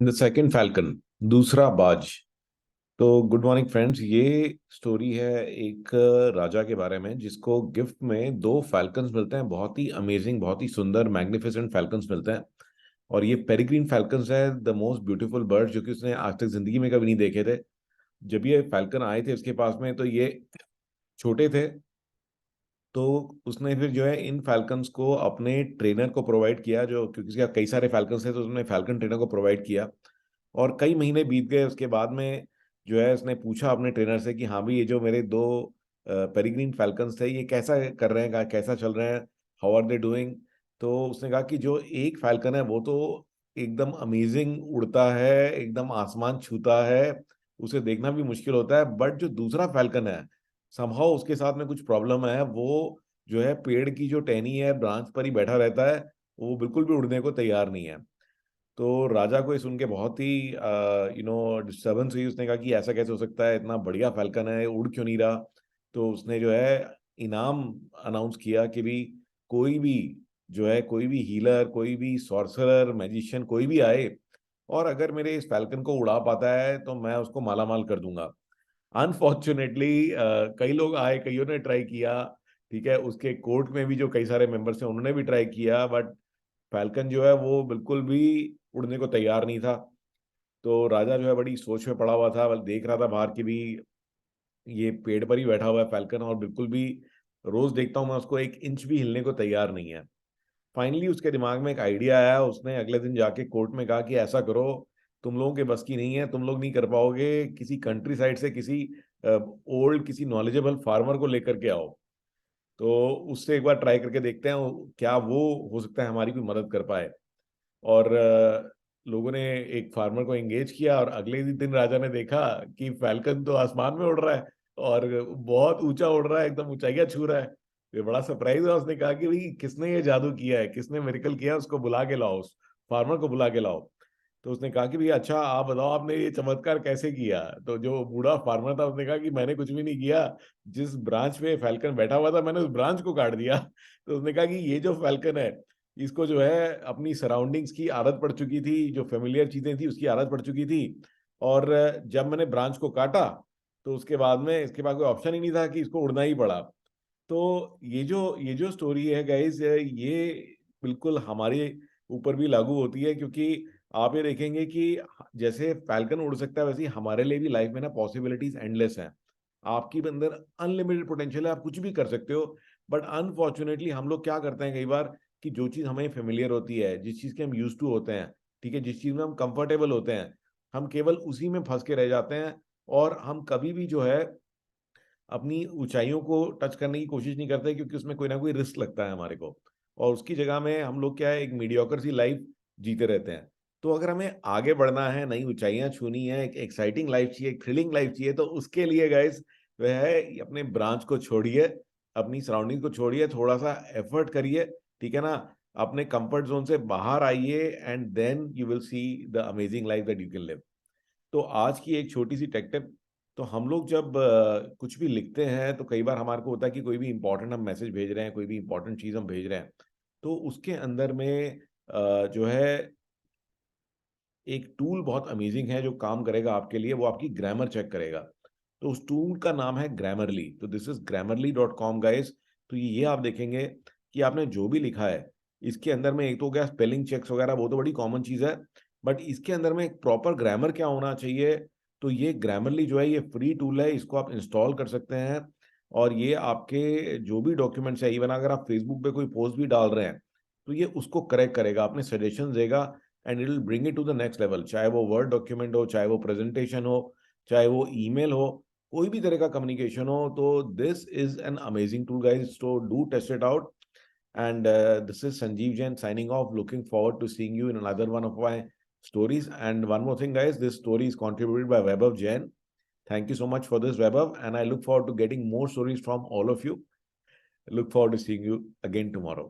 The second falcon, दूसरा बाज। तो गुड मॉर्निंग फ्रेंड्स, ये स्टोरी है एक राजा के बारे में जिसको गिफ्ट में दो फैल्कन्स मिलते हैं। बहुत ही अमेजिंग, बहुत ही सुंदर, मैग्निफिसेंट फैल्कन्स मिलते हैं। और ये पेरिग्रीन फैल्कन्स है, द मोस्ट ब्यूटीफुल बर्ड जो कि उसने आज तक जिंदगी में कभी नहीं देखे थे। जब ये फैल्कन आए थे उसके पास में तो ये छोटे थे। तो उसने फिर जो है इन फैल्कन्स को अपने ट्रेनर को प्रोवाइड किया, जो क्योंकि उसके कई सारे फैल्कन्स थे तो उसने फैल्कन ट्रेनर को प्रोवाइड किया। और कई महीने बीत गए उसके बाद में जो है उसने पूछा अपने ट्रेनर से कि हाँ भाई, ये जो मेरे दो पेरिग्रीन फैल्कन्स थे ये कैसा कर रहे हैं, कैसा चल रहे हैं, हाउ आर दे डूइंग। तो उसने कहा कि जो एक फैल्कन है वो तो एकदम अमेजिंग उड़ता है, एकदम आसमान छूता है, उसे देखना भी मुश्किल होता है। बट जो दूसरा फैल्कन है, समहाउ उसके साथ में कुछ प्रॉब्लम है। वो जो है पेड़ की जो टहनी है, ब्रांच पर ही बैठा रहता है, वो बिल्कुल भी उड़ने को तैयार नहीं है। तो राजा को ये सुन के बहुत ही डिस्टर्बेंस हुई। उसने कहा कि ऐसा कैसे हो सकता है, इतना बढ़िया फैल्कन है, उड़ क्यों नहीं रहा। तो उसने जो है इनाम अनाउंस किया कि भी कोई भी जो है, कोई भी हीलर, कोई भी सॉर्सरर, मैजिशियन, कोई भी आए और अगर मेरे इस फैल्कन को उड़ा पाता है तो मैं उसको माला माल कर दूंगा। अनफॉर्चुनेटली कई लोग आए, कईयों ने ट्राई किया। ठीक है, उसके कोर्ट में भी जो कई सारे मेंबर्स हैं उन्होंने भी ट्राई किया, बट फैल्कन जो है वो बिल्कुल भी उड़ने को तैयार नहीं था। तो राजा जो है बड़ी सोच में पड़ा हुआ था, बस देख रहा था बाहर की भी ये पेड़ पर ही बैठा हुआ है फैल्कन और बिल्कुल भी, रोज देखता हूं मैं उसको, एक इंच भी हिलने को तैयार नहीं है। फाइनली उसके दिमाग में एक आइडिया आया। उसने अगले दिन जाके कोर्ट में कहा कि ऐसा करो, तुम लोगों के बस की नहीं है, तुम लोग नहीं कर पाओगे, किसी कंट्री साइड से किसी ओल्ड, किसी नॉलेजेबल फार्मर को लेकर के आओ। तो उससे एक बार ट्राई करके देखते हैं क्या वो हो सकता है हमारी कोई मदद कर पाए। और लोगों ने एक फार्मर को एंगेज किया और अगले ही दिन राजा ने देखा कि फैल्कन तो आसमान में उड़ रहा है और बहुत ऊंचा उड़ रहा है, एकदम ऊंचाइयां छू रहा है। ये बड़ा सरप्राइज हुआ। उसने कहा कि भाई किसने ये जादू किया है, किसने मिरेकल किया है, उसको बुला के लाओ, उस फार्मर को बुला के लाओ। तो उसने कहा कि भैया अच्छा आप बताओ आपने ये चमत्कार कैसे किया। तो जो बूढ़ा फार्मर था उसने कहा कि मैंने कुछ भी नहीं किया, जिस ब्रांच पे फैल्कन बैठा हुआ था मैंने उस ब्रांच को काट दिया। तो उसने कहा कि ये जो फैल्कन है इसको जो है अपनी सराउंडिंग्स की आदत पड़ चुकी थी, जो फेमिलियर चीजें थी उसकी आदत पड़ चुकी थी। और जब मैंने ब्रांच को काटा तो उसके बाद में इसके बाद कोई ऑप्शन ही नहीं था कि इसको उड़ना ही पड़ा। तो ये जो स्टोरी है गाइस, ये बिल्कुल हमारे ऊपर भी लागू होती है, क्योंकि आप ये देखेंगे कि जैसे फैल्कन उड़ सकता है वैसे ही हमारे लिए भी लाइफ में ना पॉसिबिलिटीज एंडलेस हैं। आपकी अंदर अनलिमिटेड पोटेंशियल है, आप कुछ भी कर सकते हो। बट अनफॉर्चुनेटली हम लोग क्या करते हैं कई बार कि जो चीज़ हमें फेमिलियर होती है, जिस चीज़ के हम यूज टू होते हैं, ठीक है, जिस चीज़ में हम कंफर्टेबल होते हैं, हम केवल उसी में फंस के रह जाते हैं। और हम कभी भी जो है अपनी ऊंचाइयों को टच करने की कोशिश नहीं करते, क्योंकि उसमें कोई ना कोई रिस्क लगता है हमारे को। और उसकी जगह में हम लोग क्या है, एक मीडियोकर सी लाइफ जीते रहते हैं। तो अगर हमें आगे बढ़ना है, नई ऊंचाइयां छूनी है, एक एक्साइटिंग लाइफ चाहिए, एक थ्रिलिंग लाइफ चाहिए, तो उसके लिए गाइस वह है अपने ब्रांच को छोड़िए, अपनी सराउंडिंग को छोड़िए, थोड़ा सा एफर्ट करिए। ठीक है ना, अपने कंफर्ट जोन से बाहर आइए and then you will see the amazing life that you can live. तो आज की एक छोटी सी टेक टिप। तो हम लोग जब कुछ भी लिखते हैं तो कई बार हमारे को होता है कि कोई भी इंपॉर्टेंट हम मैसेज भेज रहे हैं, कोई भी इंपॉर्टेंट चीज हम भेज रहे हैं, तो उसके अंदर में जो है एक टूल बहुत अमेजिंग है जो काम करेगा आपके लिए, वो आपकी ग्रामर चेक करेगा। तो उस टूल का नाम है ग्रामरली। तो दिस इज grammarly.com गाइस। तो ये आप देखेंगे कि आपने जो भी लिखा है, इसके अंदर में एक तो हो गया स्पेलिंग चेक्स वगैरह, वो तो बड़ी कॉमन चीज है। बट इसके अंदर में एक प्रॉपर ग्रामर क्या होना चाहिए। तो ये ग्रामरली जो है ये फ्री टूल है, इसको आप इंस्टॉल कर सकते हैं। और ये आपके जो भी डॉक्यूमेंट्स है, इवन अगर आप फेसबुक पे कोई पोस्ट भी डाल रहे हैं, तो ये उसको करेक्ट करेगा, अपने सजेशन देगा and it will bring it to the next level. चाहे वो वर्ड डॉक्यूमेंट हो, चाहे वो प्रेजेंटेशन हो, चाहे वो ईमेल हो, कोई भी तरह का कम्युनिकेशन हो। तो this is an amazing tool guys, so do test it out. And this is Sanjeev Jain signing off, looking forward to seeing you in another one of my stories. And one more thing guys, this story is contributed by Vaibhav Jain. Thank you so much for this, Vaibhav, and I look forward to getting more stories from all of you. Look forward to seeing you again tomorrow.